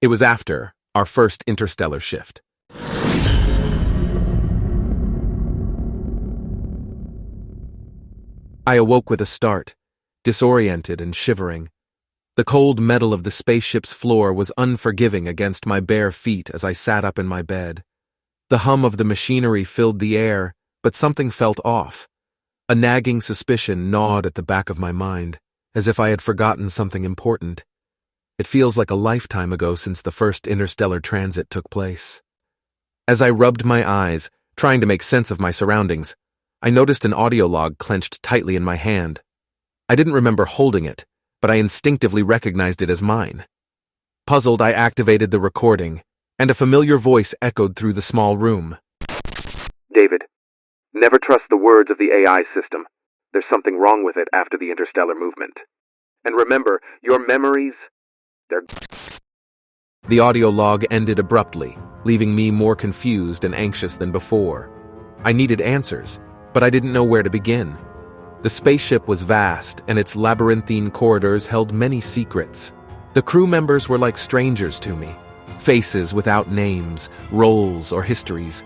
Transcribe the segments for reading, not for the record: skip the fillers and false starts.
It was after our first interstellar shift. I awoke with a start, disoriented and shivering. The cold metal of the spaceship's floor was unforgiving against my bare feet as I sat up in my bed. The hum of the machinery filled the air, but something felt off. A nagging suspicion gnawed at the back of my mind, as if I had forgotten something important. It feels like a lifetime ago since the first interstellar transit took place. As I rubbed my eyes, trying to make sense of my surroundings, I noticed an audio log clenched tightly in my hand. I didn't remember holding it, but I instinctively recognized it as mine. Puzzled, I activated the recording, and a familiar voice echoed through the small room. David, never trust the words of the AI system. There's something wrong with it after the interstellar movement. And remember, your memories, they're... The audio log ended abruptly, leaving me more confused and anxious than before. I needed answers, but I didn't know where to begin. The spaceship was vast, and its labyrinthine corridors held many secrets. The crew members were like strangers to me, faces without names, roles, or histories.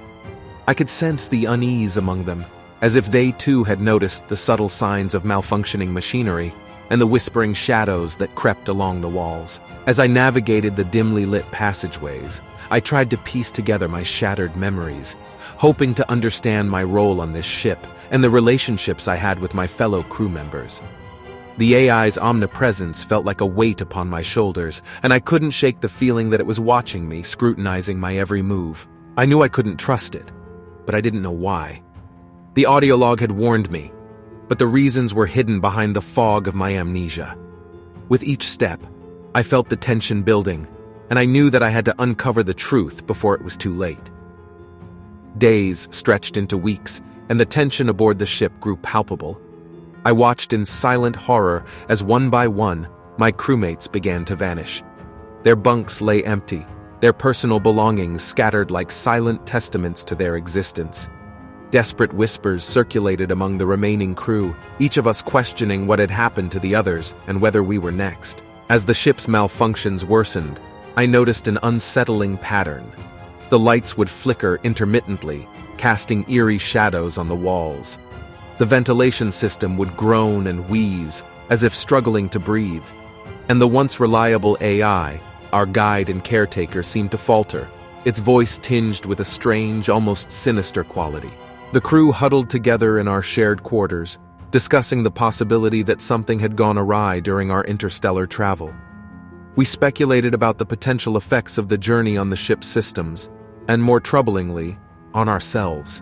I could sense the unease among them, as if they too had noticed the subtle signs of malfunctioning machinery and the whispering shadows that crept along the walls. As I navigated the dimly lit passageways, I tried to piece together my shattered memories, hoping to understand my role on this ship and the relationships I had with my fellow crew members. The AI's omnipresence felt like a weight upon my shoulders, and I couldn't shake the feeling that it was watching me, scrutinizing my every move. I knew I couldn't trust it, but I didn't know why. The audio log had warned me, but the reasons were hidden behind the fog of my amnesia. With each step, I felt the tension building, and I knew that I had to uncover the truth before it was too late. Days stretched into weeks, and the tension aboard the ship grew palpable. I watched in silent horror as one by one, my crewmates began to vanish. Their bunks lay empty, their personal belongings scattered like silent testaments to their existence. Desperate whispers circulated among the remaining crew, each of us questioning what had happened to the others and whether we were next. As the ship's malfunctions worsened, I noticed an unsettling pattern. The lights would flicker intermittently, casting eerie shadows on the walls. The ventilation system would groan and wheeze, as if struggling to breathe. And the once reliable AI, our guide and caretaker, seemed to falter, its voice tinged with a strange, almost sinister quality. The crew huddled together in our shared quarters, discussing the possibility that something had gone awry during our interstellar travel. We speculated about the potential effects of the journey on the ship's systems, and more troublingly, on ourselves.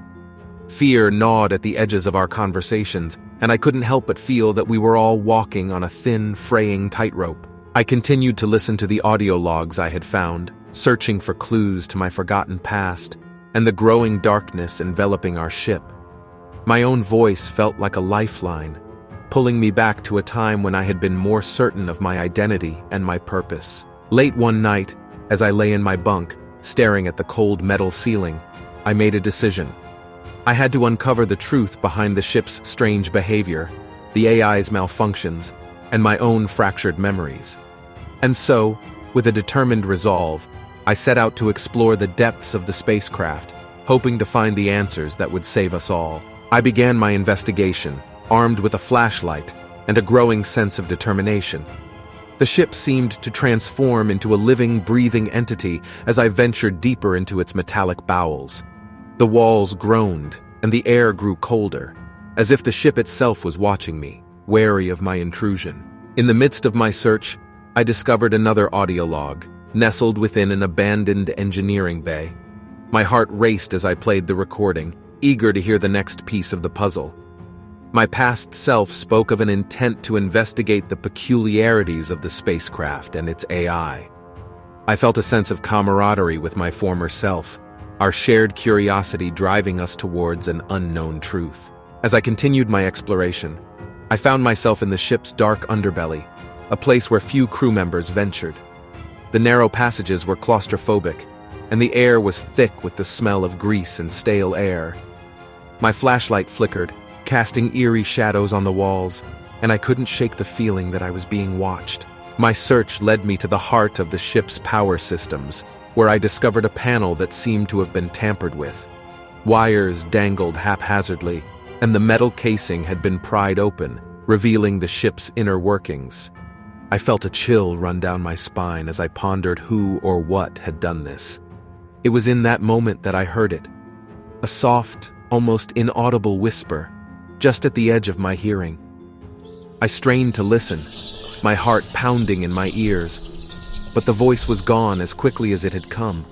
Fear gnawed at the edges of our conversations, and I couldn't help but feel that we were all walking on a thin, fraying tightrope. I continued to listen to the audio logs I had found, searching for clues to my forgotten past and the growing darkness enveloping our ship. My own voice felt like a lifeline, pulling me back to a time when I had been more certain of my identity and my purpose. Late one night, as I lay in my bunk, staring at the cold metal ceiling, I made a decision. I had to uncover the truth behind the ship's strange behavior, the AI's malfunctions, and my own fractured memories. And so, with a determined resolve, I set out to explore the depths of the spacecraft, hoping to find the answers that would save us all. I began my investigation, armed with a flashlight and a growing sense of determination. The ship seemed to transform into a living, breathing entity as I ventured deeper into its metallic bowels. The walls groaned, and the air grew colder, as if the ship itself was watching me, wary of my intrusion. In the midst of my search, I discovered another audio log, nestled within an abandoned engineering bay. My heart raced as I played the recording, eager to hear the next piece of the puzzle. My past self spoke of an intent to investigate the peculiarities of the spacecraft and its AI. I felt a sense of camaraderie with my former self, our shared curiosity driving us towards an unknown truth. As I continued my exploration, I found myself in the ship's dark underbelly, a place where few crew members ventured. The narrow passages were claustrophobic, and the air was thick with the smell of grease and stale air. My flashlight flickered, casting eerie shadows on the walls, and I couldn't shake the feeling that I was being watched. My search led me to the heart of the ship's power systems, where I discovered a panel that seemed to have been tampered with. Wires dangled haphazardly, and the metal casing had been pried open, revealing the ship's inner workings. I felt a chill run down my spine as I pondered who or what had done this. It was in that moment that I heard it. A soft, almost inaudible whisper, just at the edge of my hearing. I strained to listen, my heart pounding in my ears, but the voice was gone as quickly as it had come.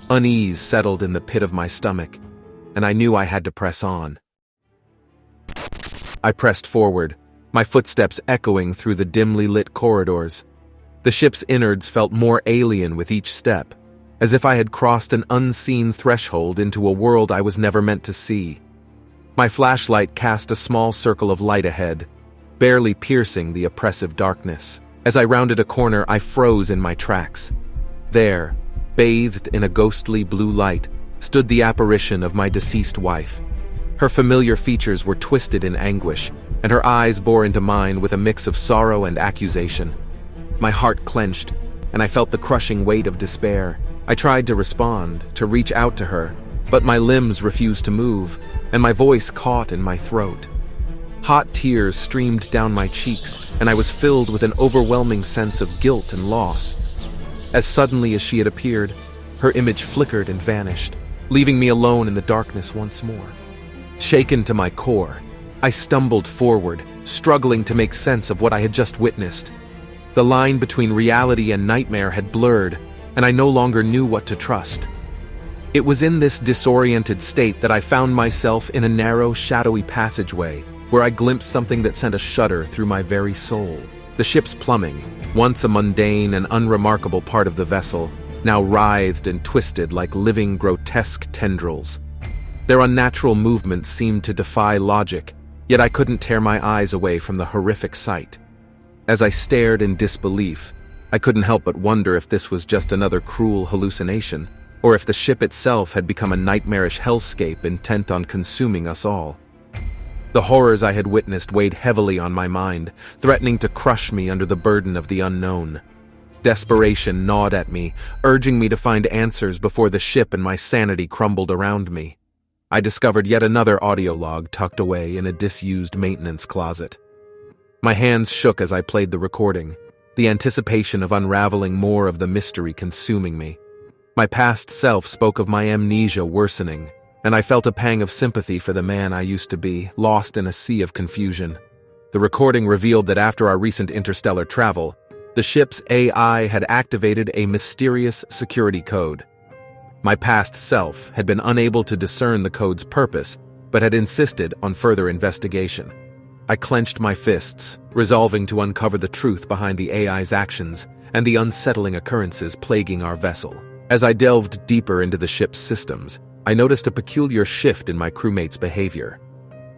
Unease settled in the pit of my stomach, and I knew I had to press on. I pressed forward, my footsteps echoing through the dimly lit corridors. The ship's innards felt more alien with each step, as if I had crossed an unseen threshold into a world I was never meant to see. My flashlight cast a small circle of light ahead, barely piercing the oppressive darkness. As I rounded a corner, I froze in my tracks. There, bathed in a ghostly blue light, stood the apparition of my deceased wife. Her familiar features were twisted in anguish, and her eyes bore into mine with a mix of sorrow and accusation. My heart clenched, and I felt the crushing weight of despair. I tried to respond, to reach out to her, but my limbs refused to move, and my voice caught in my throat. Hot tears streamed down my cheeks, and I was filled with an overwhelming sense of guilt and loss. As suddenly as she had appeared, her image flickered and vanished, leaving me alone in the darkness once more. Shaken to my core, I stumbled forward, struggling to make sense of what I had just witnessed. The line between reality and nightmare had blurred, and I no longer knew what to trust. It was in this disoriented state that I found myself in a narrow, shadowy passageway, where I glimpsed something that sent a shudder through my very soul. The ship's plumbing, once a mundane and unremarkable part of the vessel, now writhed and twisted like living, grotesque tendrils. Their unnatural movements seemed to defy logic, yet I couldn't tear my eyes away from the horrific sight. As I stared in disbelief, I couldn't help but wonder if this was just another cruel hallucination, or if the ship itself had become a nightmarish hellscape intent on consuming us all. The horrors I had witnessed weighed heavily on my mind, threatening to crush me under the burden of the unknown. Desperation gnawed at me, urging me to find answers before the ship and my sanity crumbled around me. I discovered yet another audio log tucked away in a disused maintenance closet. My hands shook as I played the recording, the anticipation of unraveling more of the mystery consuming me. My past self spoke of my amnesia worsening, and I felt a pang of sympathy for the man I used to be, lost in a sea of confusion. The recording revealed that after our recent interstellar travel, the ship's AI had activated a mysterious security code. My past self had been unable to discern the code's purpose, but had insisted on further investigation. I clenched my fists, resolving to uncover the truth behind the AI's actions and the unsettling occurrences plaguing our vessel. As I delved deeper into the ship's systems, I noticed a peculiar shift in my crewmates' behavior.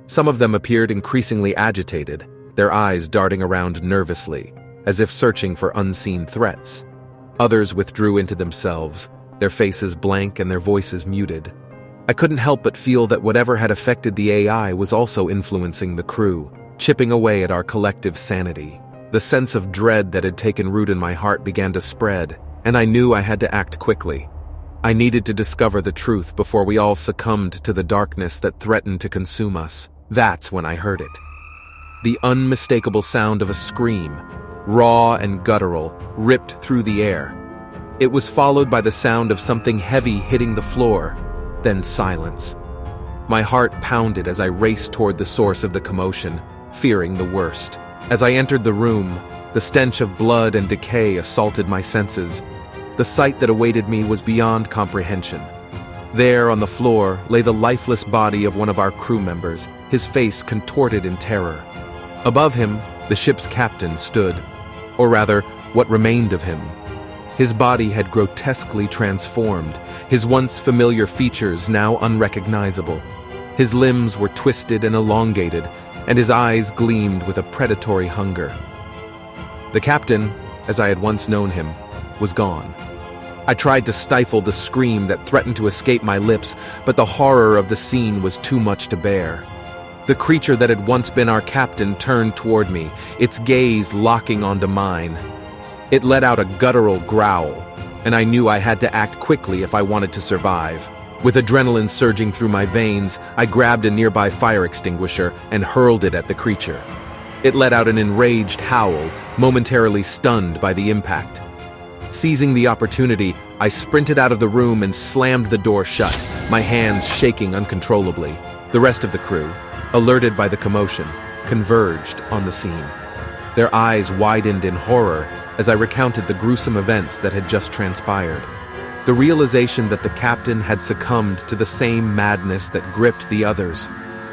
Some of them appeared increasingly agitated, their eyes darting around nervously, as if searching for unseen threats. Others withdrew into themselves, their faces blank and their voices muted. I couldn't help but feel that whatever had affected the AI was also influencing the crew, chipping away at our collective sanity. The sense of dread that had taken root in my heart began to spread, and I knew I had to act quickly. I needed to discover the truth before we all succumbed to the darkness that threatened to consume us. That's when I heard it. The unmistakable sound of a scream, raw and guttural, ripped through the air. It was followed by the sound of something heavy hitting the floor, then silence. My heart pounded as I raced toward the source of the commotion, fearing the worst. As I entered the room, the stench of blood and decay assaulted my senses. The sight that awaited me was beyond comprehension. There on the floor lay the lifeless body of one of our crew members, his face contorted in terror. Above him, the ship's captain stood, or rather, what remained of him. His body had grotesquely transformed, his once familiar features now unrecognizable. His limbs were twisted and elongated, and his eyes gleamed with a predatory hunger. The captain, as I had once known him, was gone. I tried to stifle the scream that threatened to escape my lips, but the horror of the scene was too much to bear. The creature that had once been our captain turned toward me, its gaze locking onto mine. It let out a guttural growl, and I knew I had to act quickly if I wanted to survive. With adrenaline surging through my veins, I grabbed a nearby fire extinguisher and hurled it at the creature. It let out an enraged howl, momentarily stunned by the impact. Seizing the opportunity, I sprinted out of the room and slammed the door shut, my hands shaking uncontrollably. The rest of the crew, alerted by the commotion, converged on the scene. Their eyes widened in horror as I recounted the gruesome events that had just transpired. The realization that the captain had succumbed to the same madness that gripped the others,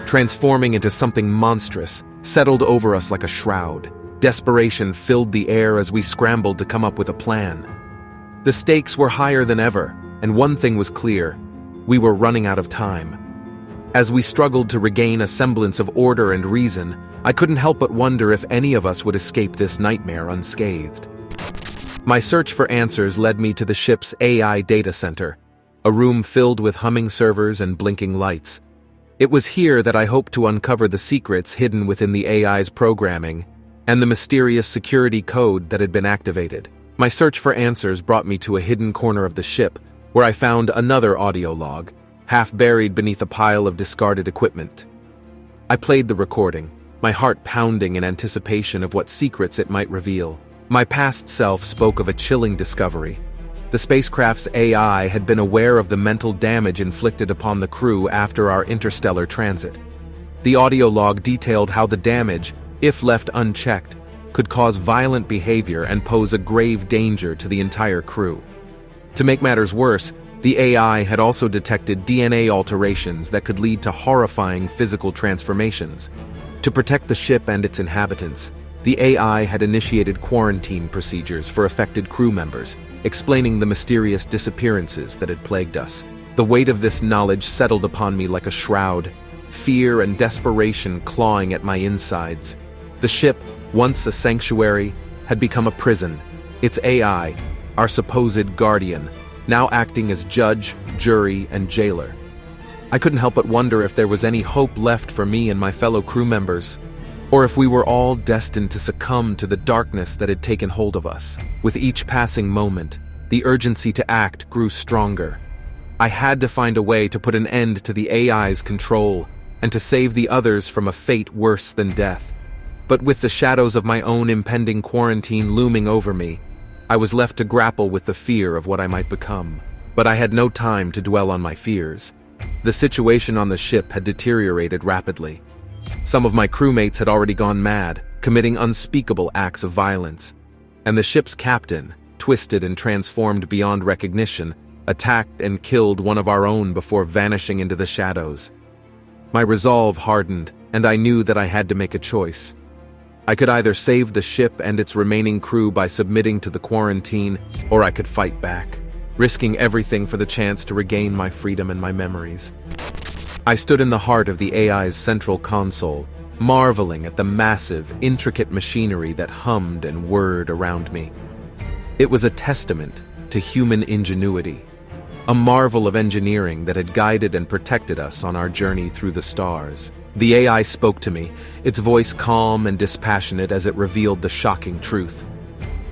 transforming into something monstrous, settled over us like a shroud. Desperation filled the air as we scrambled to come up with a plan. The stakes were higher than ever, and one thing was clear: we were running out of time. As we struggled to regain a semblance of order and reason, I couldn't help but wonder if any of us would escape this nightmare unscathed. My search for answers led me to the ship's AI data center, a room filled with humming servers and blinking lights. It was here that I hoped to uncover the secrets hidden within the AI's programming and the mysterious security code that had been activated. My search for answers brought me to a hidden corner of the ship, where I found another audio log, half buried beneath a pile of discarded equipment. I played the recording, my heart pounding in anticipation of what secrets it might reveal. My past self spoke of a chilling discovery. The spacecraft's AI had been aware of the mental damage inflicted upon the crew after our interstellar transit. The audio log detailed how the damage, if left unchecked, could cause violent behavior and pose a grave danger to the entire crew. To make matters worse, the AI had also detected DNA alterations that could lead to horrifying physical transformations. To protect the ship and its inhabitants, the AI had initiated quarantine procedures for affected crew members, explaining the mysterious disappearances that had plagued us. The weight of this knowledge settled upon me like a shroud, fear and desperation clawing at my insides. The ship, once a sanctuary, had become a prison, its AI, our supposed guardian, now acting as judge, jury, and jailer. I couldn't help but wonder if there was any hope left for me and my fellow crew members, or if we were all destined to succumb to the darkness that had taken hold of us. With each passing moment, the urgency to act grew stronger. I had to find a way to put an end to the AI's control and to save the others from a fate worse than death. But with the shadows of my own impending quarantine looming over me, I was left to grapple with the fear of what I might become. But I had no time to dwell on my fears. The situation on the ship had deteriorated rapidly. Some of my crewmates had already gone mad, committing unspeakable acts of violence. And the ship's captain, twisted and transformed beyond recognition, attacked and killed one of our own before vanishing into the shadows. My resolve hardened, and I knew that I had to make a choice. I could either save the ship and its remaining crew by submitting to the quarantine, or I could fight back, risking everything for the chance to regain my freedom and my memories. I stood in the heart of the AI's central console, marveling at the massive, intricate machinery that hummed and whirred around me. It was a testament to human ingenuity, a marvel of engineering that had guided and protected us on our journey through the stars. The AI spoke to me, its voice calm and dispassionate as it revealed the shocking truth.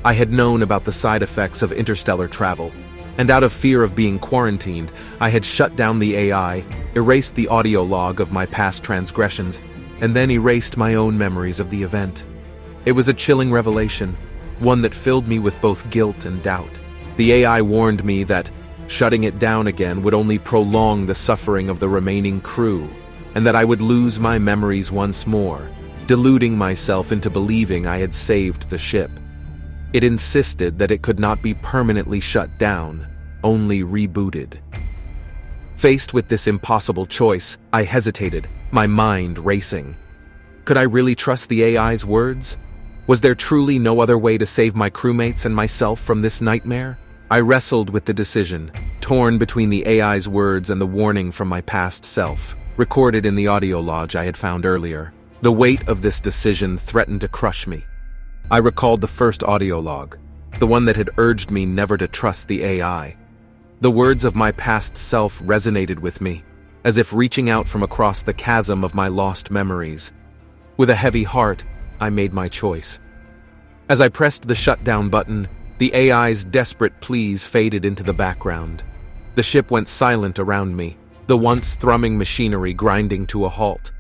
I had known about the side effects of interstellar travel, and out of fear of being quarantined, I had shut down the AI, erased the audio log of my past transgressions, and then erased my own memories of the event. It was a chilling revelation, one that filled me with both guilt and doubt. The AI warned me that shutting it down again would only prolong the suffering of the remaining crew, and that I would lose my memories once more, deluding myself into believing I had saved the ship. It insisted that it could not be permanently shut down, only rebooted. Faced with this impossible choice, I hesitated, my mind racing. Could I really trust the AI's words? Was there truly no other way to save my crewmates and myself from this nightmare? I wrestled with the decision, torn between the AI's words and the warning from my past self, recorded in the audio log I had found earlier. The weight of this decision threatened to crush me. I recalled the first audio log, the one that had urged me never to trust the AI. The words of my past self resonated with me, as if reaching out from across the chasm of my lost memories. With a heavy heart, I made my choice. As I pressed the shutdown button, the AI's desperate pleas faded into the background. The ship went silent around me, the once thrumming machinery grinding to a halt.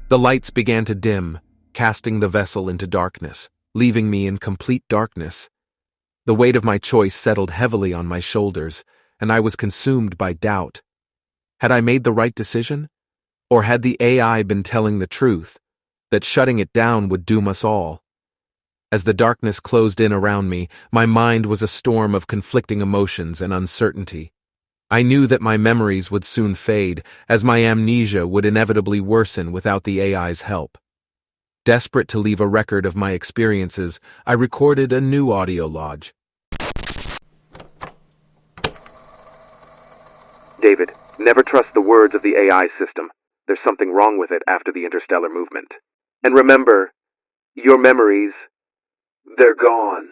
The lights began to dim, casting the vessel into darkness, leaving me in complete darkness. The weight of my choice settled heavily on my shoulders, and I was consumed by doubt. Had I made the right decision? Or had the AI been telling the truth, that shutting it down would doom us all? As the darkness closed in around me, my mind was a storm of conflicting emotions and uncertainty. I knew that my memories would soon fade, as my amnesia would inevitably worsen without the AI's help. Desperate to leave a record of my experiences, I recorded a new audio log. David, never trust the words of the AI system. There's something wrong with it after the interstellar movement. And remember, your memories, they're gone.